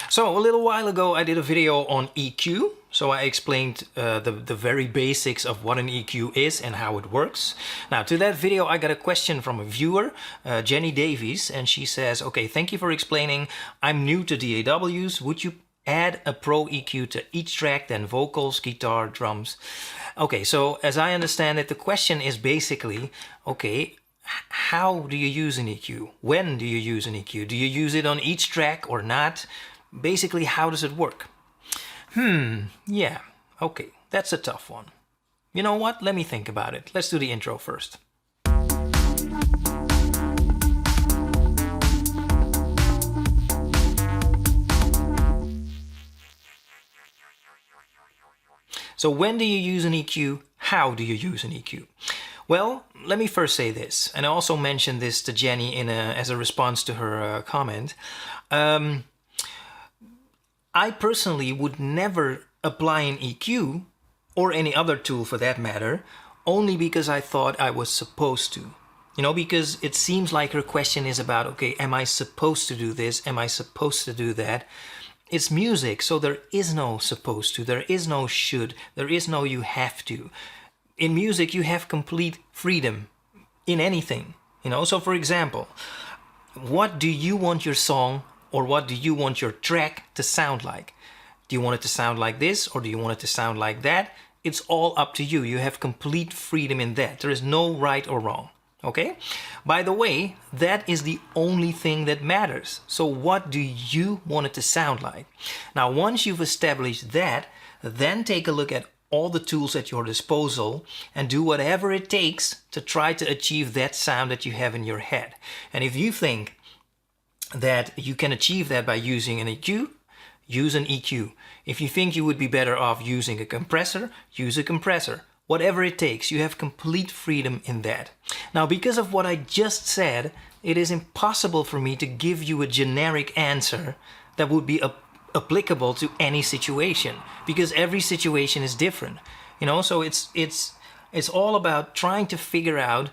So a little while ago I did a video on EQ. So I explained the very basics of what an EQ is and how it works. Now to that video I got a question from a viewer, Jenny Davies, and she says, okay, thank you for explaining. I'm new to DAWs. Would you add a Pro EQ to each track, then vocals, guitar, drums? Okay, so as I understand it, the question is basically, okay, how do you use an EQ? When do you use an EQ? Do you use it on each track or not? Basically, how does it work? Yeah, okay, that's a tough one. You know what? Let me think about it. Let's do the intro first. So when do you use an EQ? How do you use an EQ? Well, let me first say this, and I also mentioned this to Jenny as a response to her comment. I personally would never apply an EQ, or any other tool for that matter, only because I thought I was supposed to. You know, because it seems like her question is about, okay, am I supposed to do this? Am I supposed to do that? It's music, so there is no supposed to, there is no should, there is no you have to. In music, you have complete freedom in anything, you know. So for example, what do you want your song or what do you want your track to sound like? Do you want it to sound like this or do you want it to sound like that? It's all up to you. You have complete freedom in that. There is no right or wrong. Okay? By the way, that is the only thing that matters. So what do you want it to sound like? Now, once you've established that, then take a look at all the tools at your disposal and do whatever it takes to try to achieve that sound that you have in your head. And if you think that you can achieve that by using an EQ, use an EQ. If you think you would be better off using a compressor, use a compressor. Whatever it takes, you have complete freedom in that. Now, because of what I just said, it is impossible for me to give you a generic answer that would be applicable to any situation, because every situation is different. You know, so it's all about trying to figure out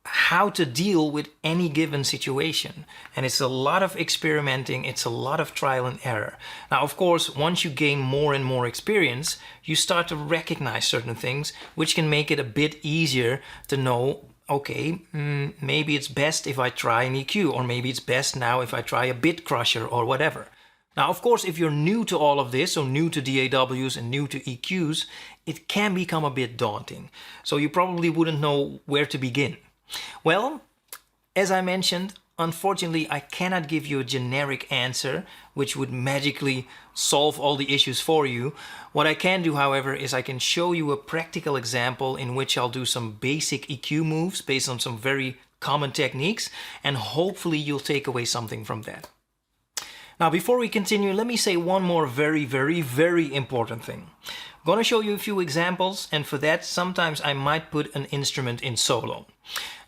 how to deal with any given situation. And it's a lot of experimenting, it's a lot of trial and error. Now, of course, once you gain more and more experience, you start to recognize certain things, which can make it a bit easier to know, okay, maybe it's best if I try an EQ, or maybe it's best now if I try a bit crusher or whatever. Now, of course, if you're new to all of this, so new to DAWs and new to EQs, it can become a bit daunting. So you probably wouldn't know where to begin. Well, as I mentioned, unfortunately, I cannot give you a generic answer which would magically solve all the issues for you. What I can do, however, is I can show you a practical example in which I'll do some basic EQ moves based on some very common techniques, and hopefully you'll take away something from that. Now, before we continue, let me say one more very, very, very important thing. I'm going to show you a few examples, and for that, sometimes I might put an instrument in solo.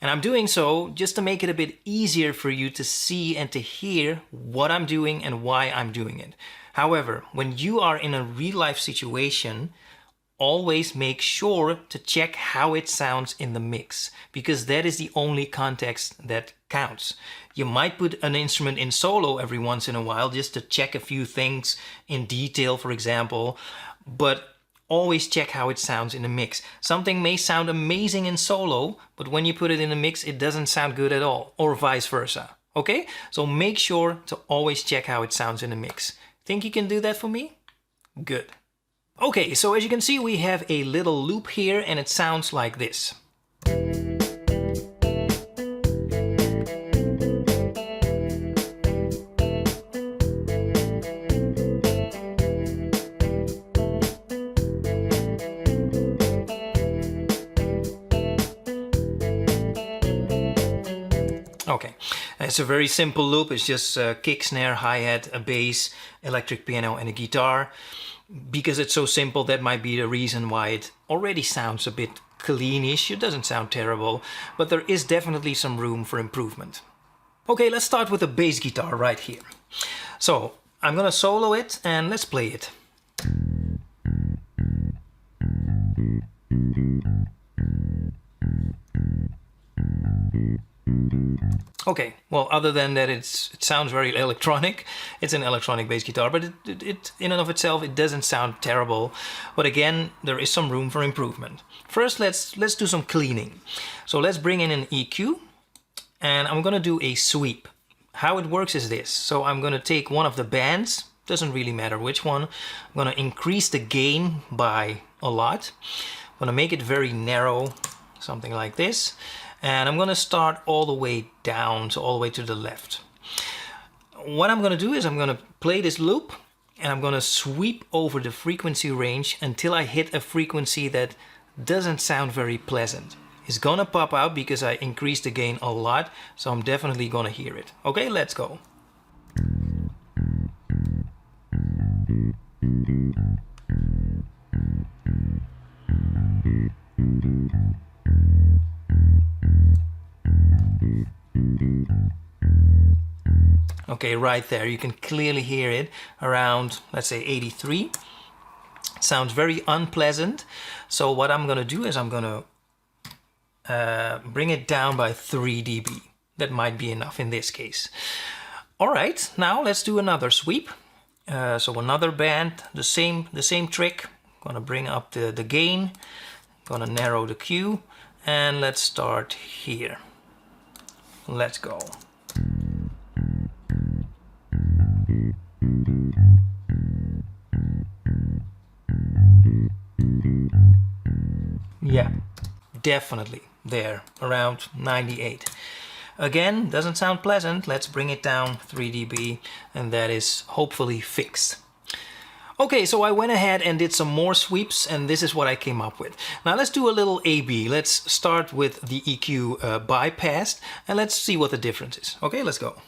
And I'm doing so just to make it a bit easier for you to see and to hear what I'm doing and why I'm doing it. However, when you are in a real-life situation, always make sure to check how it sounds in the mix, because that is the only context that counts. You might put an instrument in solo every once in a while just to check a few things in detail, for example, but always check how it sounds in the mix. Something may sound amazing in solo, but when you put it in the mix, it doesn't sound good at all, or vice versa. Okay? So make sure to always check how it sounds in the mix. Think you can do that for me? Good. Okay, so as you can see, we have a little loop here, and it sounds like this. Okay, it's a very simple loop. It's just a kick, snare, hi-hat, a bass, electric piano and a guitar. Because it's so simple, that might be the reason why it already sounds a bit cleanish. It doesn't sound terrible, but there is definitely some room for improvement. Okay, let's start with the bass guitar right here. So I'm gonna solo it and let's play it. Okay, well, other than that, it sounds very electronic. It's an electronic bass guitar, but it in and of itself, it doesn't sound terrible. But again, there is some room for improvement. First, let's do some cleaning. So let's bring in an EQ, and I'm gonna do a sweep. How it works is this. So I'm gonna take one of the bands, doesn't really matter which one. I'm gonna increase the gain by a lot. I'm gonna make it very narrow, something like this. And I'm gonna start all the way down, so all the way to the left. What I'm gonna do is I'm gonna play this loop and I'm gonna sweep over the frequency range until I hit a frequency that doesn't sound very pleasant. It's gonna pop out because I increased the gain a lot, so I'm definitely gonna hear it. Okay, let's go. Okay, right there, you can clearly hear it around, let's say 83. It sounds very unpleasant. So what I'm gonna do is I'm gonna bring it down by 3 dB. That might be enough in this case. All right, now let's do another sweep. So another band, the same trick. Gonna bring up the gain, gonna narrow the Q, and let's start here. Let's go. Yeah, definitely there, around 98. Again, doesn't sound pleasant. Let's bring it down 3 dB, and that is hopefully fixed. Okay, so I went ahead and did some more sweeps, and this is what I came up with. Now let's do a little A/B. Let's start with the EQ bypassed, and let's see what the difference is. Okay, let's go.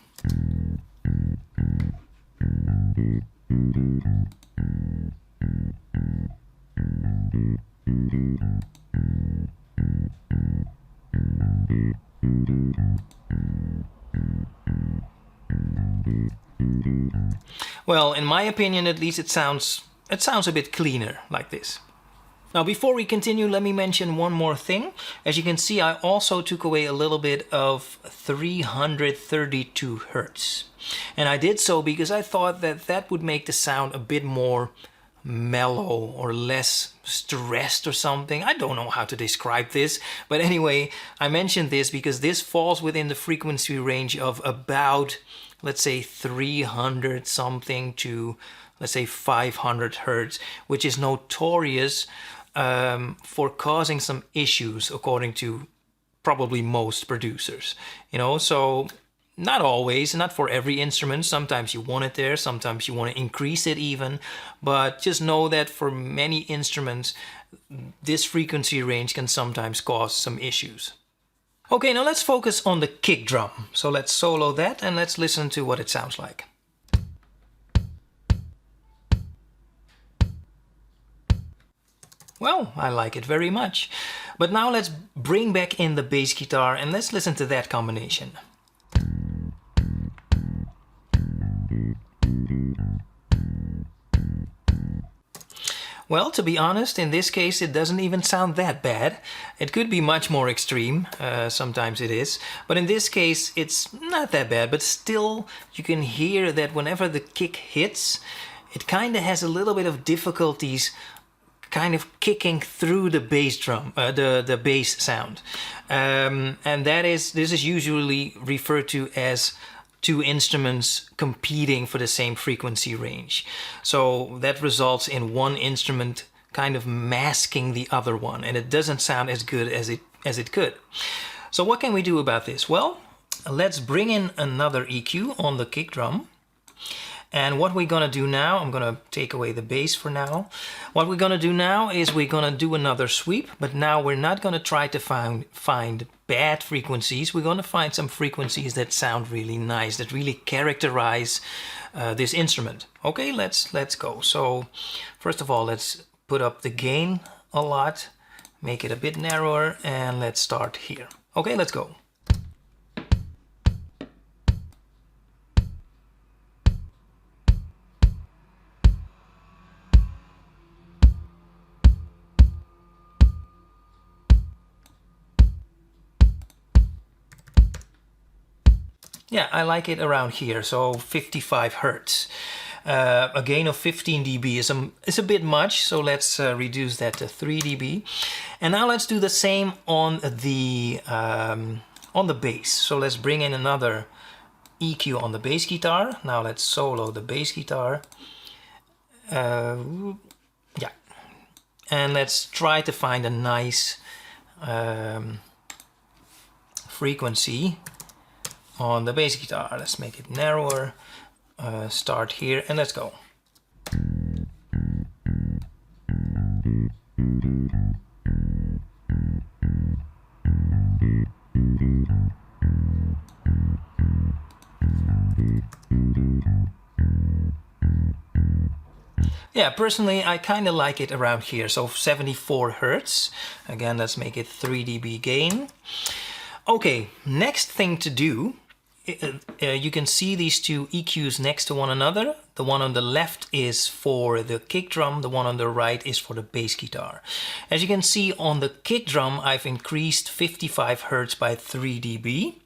Well, in my opinion, at least it sounds a bit cleaner like this. Now, before we continue, let me mention one more thing. As you can see, I also took away a little bit of 332 Hertz. And I did so because I thought that that would make the sound a bit more mellow or less stressed or something. I don't know how to describe this, but anyway, I mentioned this because this falls within the frequency range of about, let's say, 300 something to, let's say, 500 Hertz, which is notorious for causing some issues according to probably most producers, you know. So not always, not for every instrument. Sometimes you want it there, sometimes you want to increase it even, but just know that for many instruments this frequency range can sometimes cause some issues. Okay, now let's focus on the kick drum. So let's solo that and let's listen to what it sounds like. Well, I like it very much. But now let's bring back in the bass guitar and let's listen to that combination. Well, to be honest, in this case it doesn't even sound that bad. It could be much more extreme, sometimes it is, but in this case it's not that bad, but still you can hear that whenever the kick hits, it kind of has a little bit of difficulties kind of kicking through the bass drum, the bass sound. And this is usually referred to as two instruments competing for the same frequency range. So that results in one instrument kind of masking the other one, and it doesn't sound as good as it could. So what can we do about this? Well, let's bring in another EQ on the kick drum. And what we're gonna do now, I'm gonna take away the bass for now. What we're gonna do now is we're gonna do another sweep, but now we're not gonna try to find bad frequencies. We're gonna find some frequencies that sound really nice, that really characterize this instrument. Okay, let's go. So first of all, let's put up the gain a lot, make it a bit narrower, and let's start here. Okay, let's go. Yeah, I like it around here, so 55 Hertz. A gain of 15 dB is a bit much, so let's reduce that to 3 dB. And now let's do the same on the bass. So let's bring in another EQ on the bass guitar. Now let's solo the bass guitar. Yeah, and let's try to find a nice frequency on the bass guitar. Let's make it narrower. Start here and let's go. Yeah, personally I kind of like it around here, so 74 Hertz. Again, let's make it 3 dB gain. Okay, next thing to do, you can see these two EQs next to one another. The one on the left is for the kick drum, the one on the right is for the bass guitar. As you can see on the kick drum, I've increased 55 Hertz by 3 dB.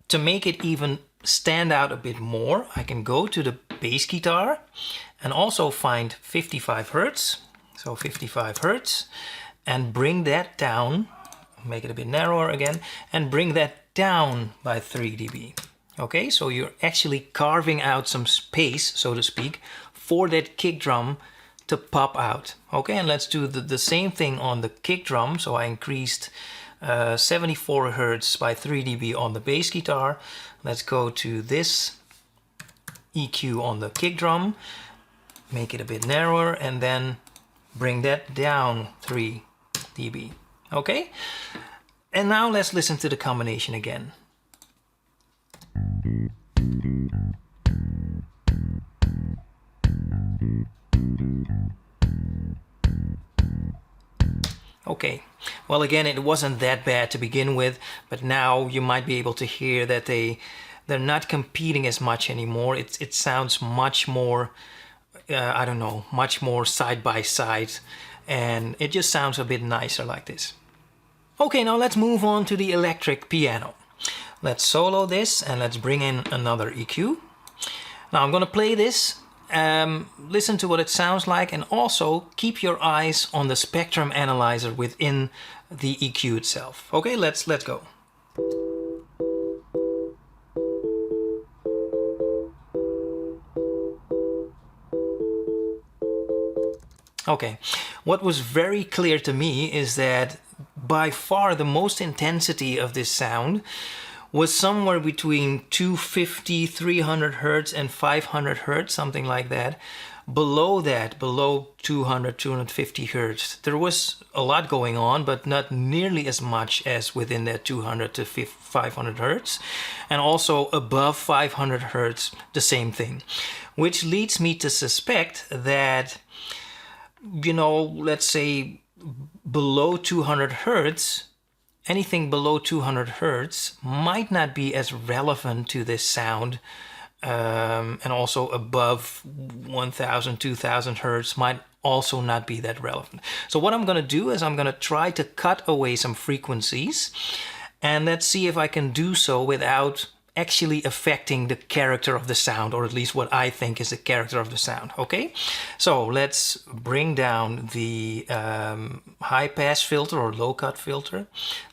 To make it even stand out a bit more, I can go to the bass guitar and also find 55 Hertz, so 55 Hertz, and bring that down, make it a bit narrower again, and bring that down by 3 dB. Okay, so you're actually carving out some space, so to speak, for that kick drum to pop out. Okay, and let's do the same thing on the kick drum. So I increased 74 Hertz by 3 dB on the bass guitar. Let's go to this EQ on the kick drum, make it a bit narrower, and then bring that down 3 dB. Okay, and now let's listen to the combination again. Okay, well again, it wasn't that bad to begin with, but now you might be able to hear that they're not competing as much anymore. It sounds much more, I don't know, much more side by side, and it just sounds a bit nicer like this. Okay, now let's move on to the electric piano. Let's solo this and let's bring in another EQ. Now I'm gonna play this. Listen to what it sounds like, and also keep your eyes on the spectrum analyzer within the EQ itself. Okay, let's go. Okay, what was very clear to me is that by far the most intensity of this sound was somewhere between 250, 300 Hertz and 500 Hertz, something like that. Below that, below 200, 250 Hertz, there was a lot going on, but not nearly as much as within that 200 to 500 Hertz. And also above 500 Hertz, the same thing. Which leads me to suspect that, you know, let's say below 200 Hertz, anything below 200 Hertz might not be as relevant to this sound, and also above 1000, 2000 Hertz might also not be that relevant. So what I'm going to do is I'm going to try to cut away some frequencies, and let's see if I can do so without actually affecting the character of the sound, or at least what I think is the character of the sound. Okay, so let's bring down the high pass filter or low cut filter.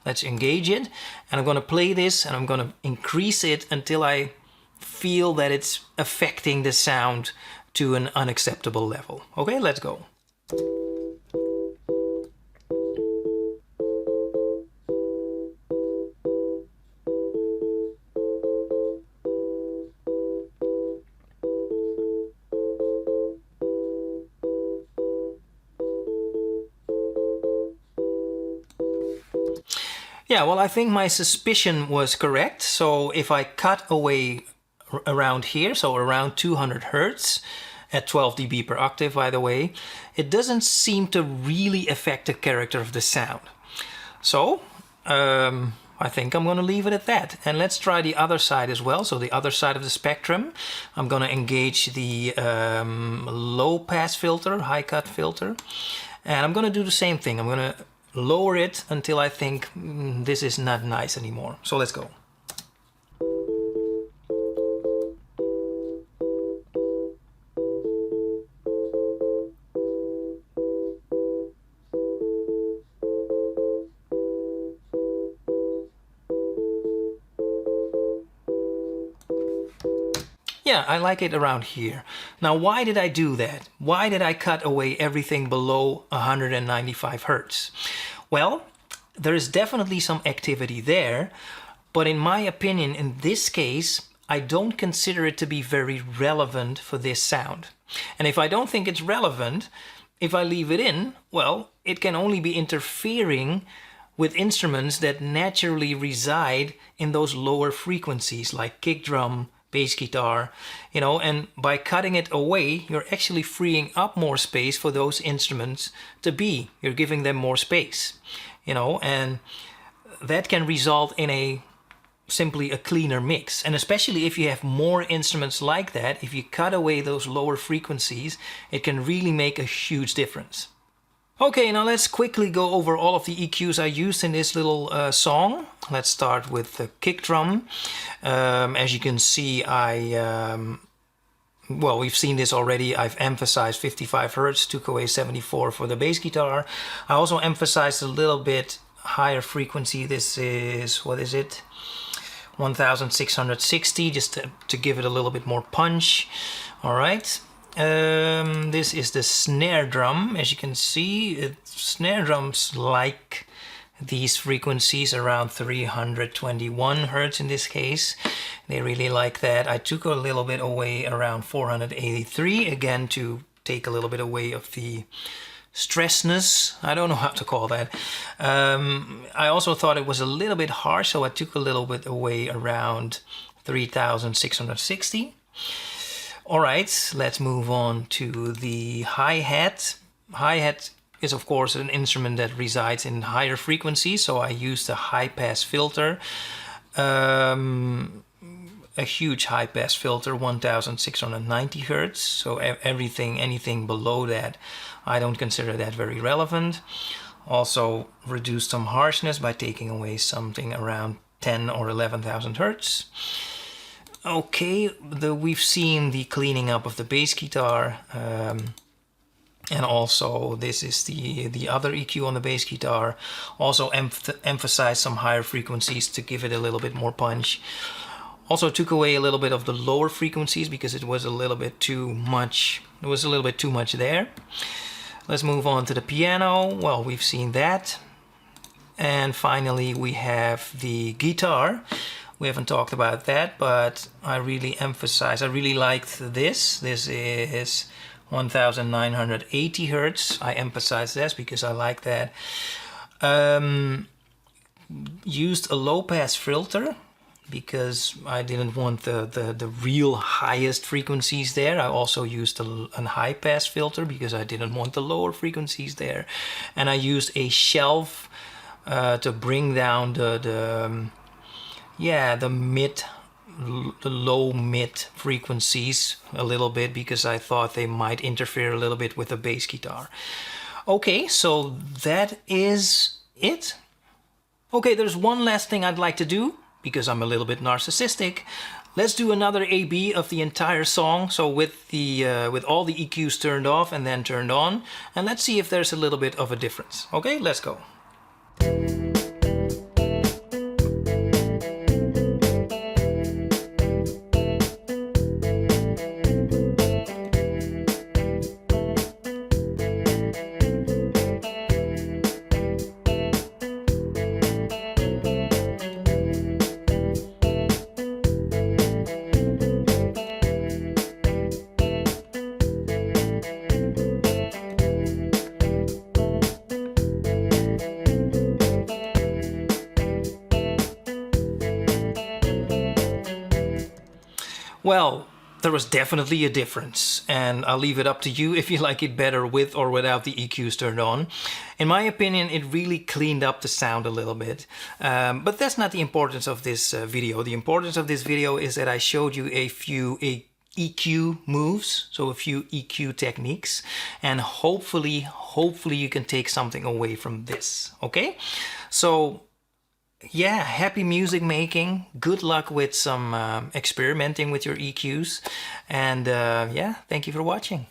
Let's engage it, and I'm going to play this and I'm going to increase it until I feel that it's affecting the sound to an unacceptable level. Okay, let's go. Yeah, well, I think my suspicion was correct. So if I cut away around here, so around 200 Hertz at 12 dB per octave, by the way, it doesn't seem to really affect the character of the sound. So I think I'm going to leave it at that. And let's try the other side as well. So the other side of the spectrum, I'm going to engage the low pass filter, high cut filter. And I'm going to do the same thing. I'm going to lower it until I think this is not nice anymore. So let's go. Yeah, I like it around here. Now, why did I do that? Why did I cut away everything below 195 Hertz? Well, there is definitely some activity there, but in my opinion, in this case, I don't consider it to be very relevant for this sound. And if I don't think it's relevant, if I leave it in, well, it can only be interfering with instruments that naturally reside in those lower frequencies like kick drum, bass guitar, you know, and by cutting it away, you're actually freeing up more space for those instruments to be. You're giving them more space, you know, and that can result in simply a cleaner mix. And especially if you have more instruments like that, if you cut away those lower frequencies, it can really make a huge difference. Okay, now let's quickly go over all of the EQs I used in this little song. Let's start with the kick drum. As you can see, well, we've seen this already. I've emphasized 55 Hertz, took away 74 for the bass guitar. I also emphasized a little bit higher frequency. This is, what is it? 1660, just to give it a little bit more punch. All right. This is the snare drum. As you can see, snare drums like these frequencies around 321 Hertz in this case. They really like that. I took a little bit away around 483, again to take a little bit away of the stressness. I don't know how to call that. I also thought it was a little bit harsh, so I took a little bit away around 3660. All right, let's move on to the hi-hat. Hi-hat is of course an instrument that resides in higher frequencies, so I used a high-pass filter. A huge high-pass filter, 1690 Hertz, so anything below that, I don't consider that very relevant. Also reduced some harshness by taking away something around 10 or 11,000 Hertz. Okay, we've seen the cleaning up of the bass guitar, and also this is the other EQ on the bass guitar. Also emphasize some higher frequencies to give it a little bit more punch. Also took away a little bit of the lower frequencies because it was a little bit too much. It was a little bit too much there. Let's move on to the piano. Well, we've seen that. And finally we have the guitar. We haven't talked about that, but I really liked this. This is 1980 Hertz. I emphasize this because I like that. Used a low pass filter because I didn't want the real highest frequencies there. I also used a high pass filter because I didn't want the lower frequencies there. And I used a shelf to bring down the low mid frequencies a little bit because I thought they might interfere a little bit with the bass guitar. Okay, so that is it. Okay, there's one last thing I'd like to do because I'm a little bit narcissistic. Let's do another A/B of the entire song, so with all the EQs turned off and then turned on, and let's see if there's a little bit of a difference. Okay, let's go. Well, there was definitely a difference, and I'll leave it up to you if you like it better with or without the EQs turned on. In my opinion, it really cleaned up the sound a little bit, but that's not the importance of this video. The importance of this video is that I showed you a few EQ moves, so a few EQ techniques, and hopefully you can take something away from this, okay? So yeah, happy music making. Good luck with some experimenting with your EQs. And yeah, thank you for watching.